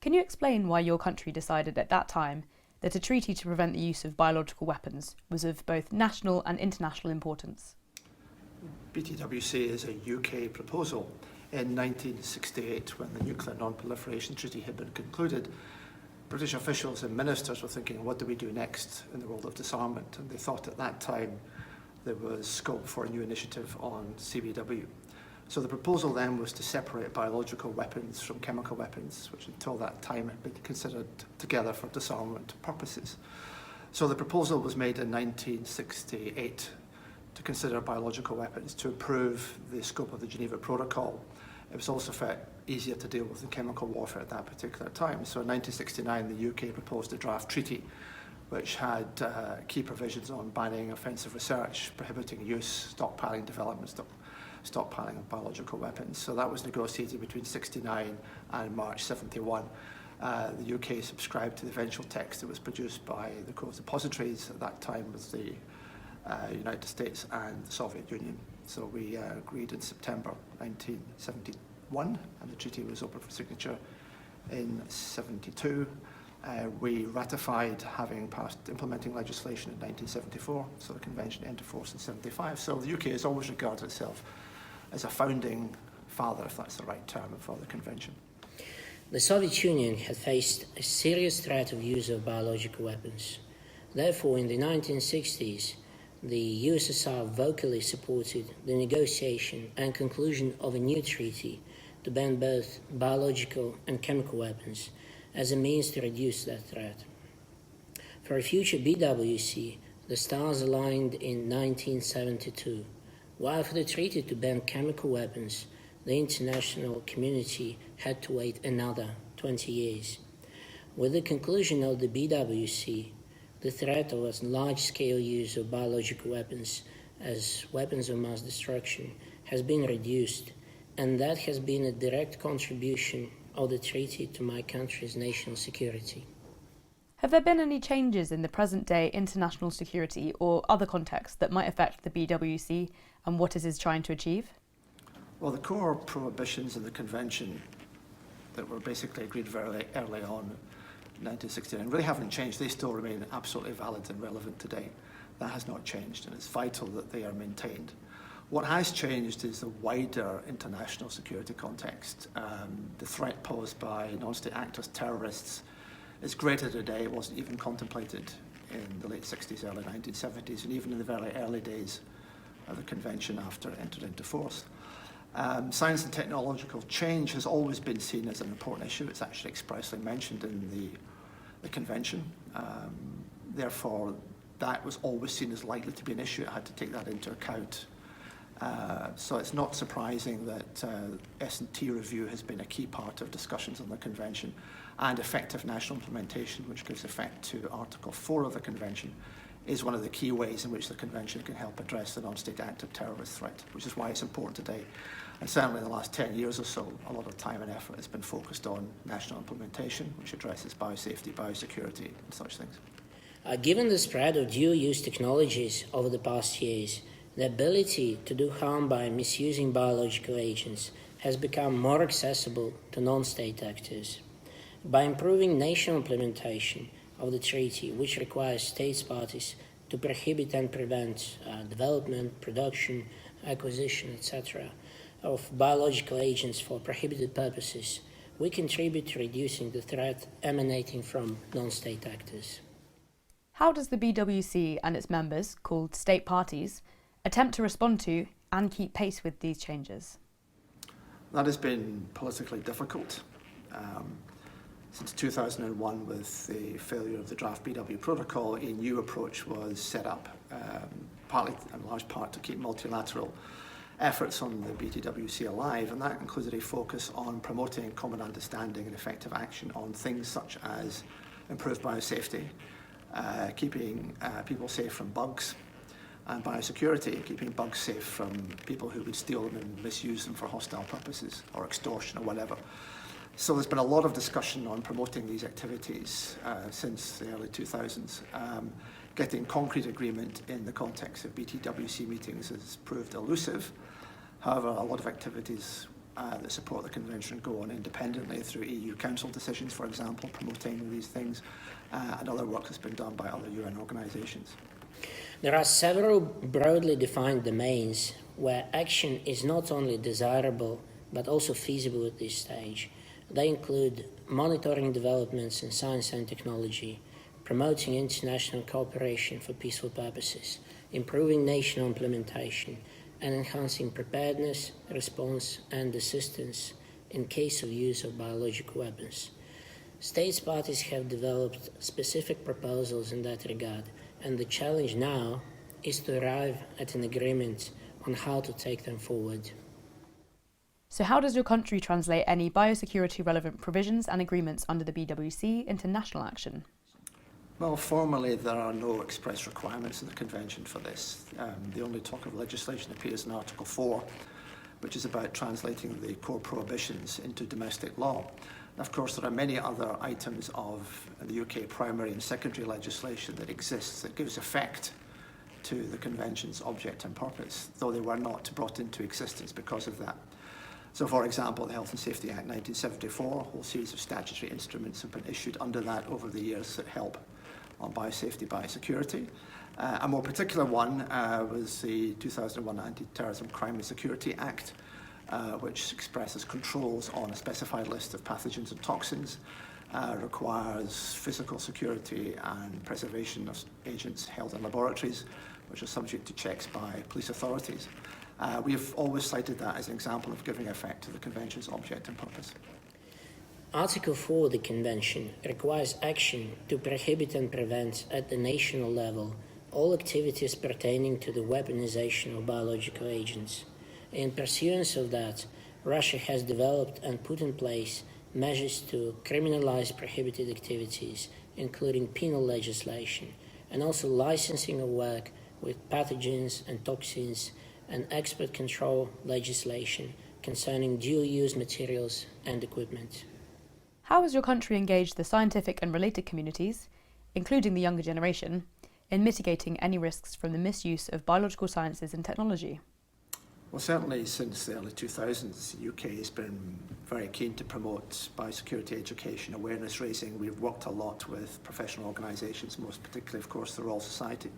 Can you explain why your country decided at that time that a treaty to prevent the use of biological weapons was of both national and international importance? BTWC is a UK proposal. In 1968, when the Nuclear Non-Proliferation Treaty had been concluded, British officials and ministers were thinking, what do we do next in the world of disarmament? And they thought at that time there was scope for a new initiative on CBW. So the proposal then was to separate biological weapons from chemical weapons, which until that time had been considered together for disarmament purposes. So the proposal was made in 1968 to consider biological weapons to improve the scope of the Geneva Protocol. It was also felt easier to deal with than chemical warfare at that particular time. So in 1969, the UK proposed a draft treaty which had key provisions on banning offensive research, prohibiting use, stockpiling, development, stockpiling of biological weapons. So that was negotiated between 69 and March 71. The UK subscribed to the eventual text that was produced by the depositories. At that time was the United States and the Soviet Union. So we agreed in September 1971, and the treaty was open for signature in 72. We ratified, having passed implementing legislation in 1974, so the convention entered force in 75. So the UK has always regarded itself as a founding father, if that's the right term, for the convention. The Soviet Union had faced a serious threat of use of biological weapons. Therefore, in the 1960s, the USSR vocally supported the negotiation and conclusion of a new treaty to ban both biological and chemical weapons as a means to reduce that threat. For a future BWC, the stars aligned in 1972, while for the treaty to ban chemical weapons, the international community had to wait another 20 years. With the conclusion of the BWC, the threat of a large-scale use of biological weapons as weapons of mass destruction has been reduced, and that has been a direct contribution of the treaty to my country's national security. Have there been any changes in the present-day international security or other contexts that might affect the BWC and what it is trying to achieve? Well, the core prohibitions in the convention that were basically agreed very early on in 1969 really haven't changed. They still remain absolutely valid and relevant today. That has not changed, and it's vital that they are maintained. What has changed is the wider international security context. The threat posed by non-state actors, terrorists, is greater today. It wasn't even contemplated in the late 60s, early 1970s, and even in the very early days of the convention after it entered into force. Science and technological change has always been seen as an important issue. It's actually expressly mentioned in the convention. Therefore, that was always seen as likely to be an issue. It had to take that into account. So it's not surprising that S&T review has been a key part of discussions on the convention, and effective national implementation, which gives effect to Article 4 of the convention, is one of the key ways in which the convention can help address the non-state active terrorist threat, which is why it's important today. And certainly in the last 10 years or so, a lot of time and effort has been focused on national implementation, which addresses biosafety, biosecurity, and such things. Given the spread of dual-use technologies over the past years, the ability to do harm by misusing biological agents has become more accessible to non-state actors. By improving national implementation of the treaty, which requires states parties to prohibit and prevent development, production, acquisition, etc., of biological agents for prohibited purposes, we contribute to reducing the threat emanating from non-state actors. How does the BWC and its members, called state parties, attempt to respond to and keep pace with these changes? That has been politically difficult. Since 2001, with the failure of the draft BW protocol, a new approach was set up, partly in large part to keep multilateral efforts on the BTWC alive, and that included a focus on promoting common understanding and effective action on things such as improved biosafety, keeping people safe from bugs, and biosecurity, keeping bugs safe from people who would steal them and misuse them for hostile purposes or extortion or whatever. So there's been a lot of discussion on promoting these activities since the early 2000s. Getting concrete agreement in the context of BTWC meetings has proved elusive. However, a lot of activities that support the Convention go on independently through EU Council decisions, for example, promoting these things, and other work that's been done by other UN organisations. There are several broadly defined domains where action is not only desirable but also feasible at this stage. They include monitoring developments in science and technology, promoting international cooperation for peaceful purposes, improving national implementation, and enhancing preparedness, response, and assistance in case of use of biological weapons. States parties have developed specific proposals in that regard, and the challenge now is to arrive at an agreement on how to take them forward. So how does your country translate any biosecurity relevant provisions and agreements under the BWC into national action? Well, formally, there are no express requirements in the Convention for this. The only talk of legislation appears in Article 4, which is about translating the core prohibitions into domestic law. And of course, there are many other items of the UK primary and secondary legislation that exists that gives effect to the Convention's object and purpose, though they were not brought into existence because of that. So, for example, the Health and Safety Act 1974, a whole series of statutory instruments have been issued under that over the years that help on biosafety, biosecurity. A more particular one was the 2001 Anti-Terrorism Crime and Security Act, which expresses controls on a specified list of pathogens and toxins, requires physical security and preservation of agents held in laboratories, which are subject to checks by police authorities. We have always cited that as an example of giving effect to the Convention's object and purpose. Article 4 of the Convention requires action to prohibit and prevent at the national level all activities pertaining to the weaponization of biological agents. In pursuance of that, Russia has developed and put in place measures to criminalize prohibited activities, including penal legislation, and also licensing of work with pathogens and toxins, and export control legislation concerning dual-use materials and equipment. How has your country engaged the scientific and related communities, including the younger generation, in mitigating any risks from the misuse of biological sciences and technology? Well, certainly since the early 2000s, the UK has been very keen to promote biosecurity education, awareness raising. We've worked a lot with professional organisations, most particularly, of course, the Royal Society.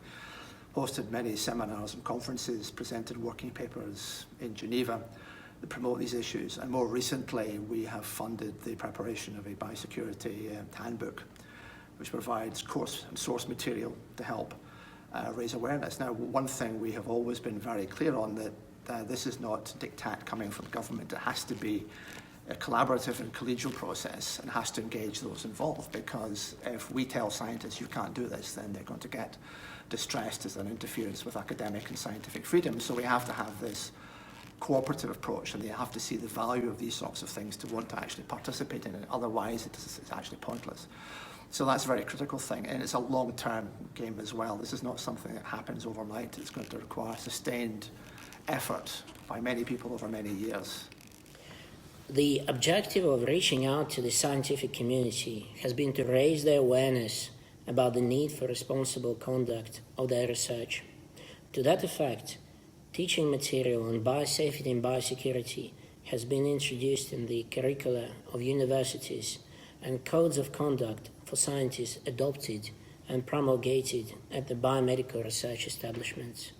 Hosted many seminars and conferences, presented working papers in Geneva that promote these issues. And more recently, we have funded the preparation of a biosecurity handbook, which provides course and source material to help raise awareness. Now, one thing we have always been very clear on, that this is not diktat coming from government. It has to be a collaborative and collegial process and has to engage those involved, because if we tell scientists you can't do this, then they're going to get distressed as an interference with academic and scientific freedom. So we have to have this cooperative approach, and they have to see the value of these sorts of things to want to actually participate in it. Otherwise, it's actually pointless. So that's a very critical thing, and it's a long-term game as well. This is not something that happens overnight. It's going to require sustained effort by many people over many years. The objective of reaching out to the scientific community has been to raise their awareness about the need for responsible conduct of their research. To that effect, teaching material on biosafety and biosecurity has been introduced in the curricula of universities, and codes of conduct for scientists adopted and promulgated at the biomedical research establishments.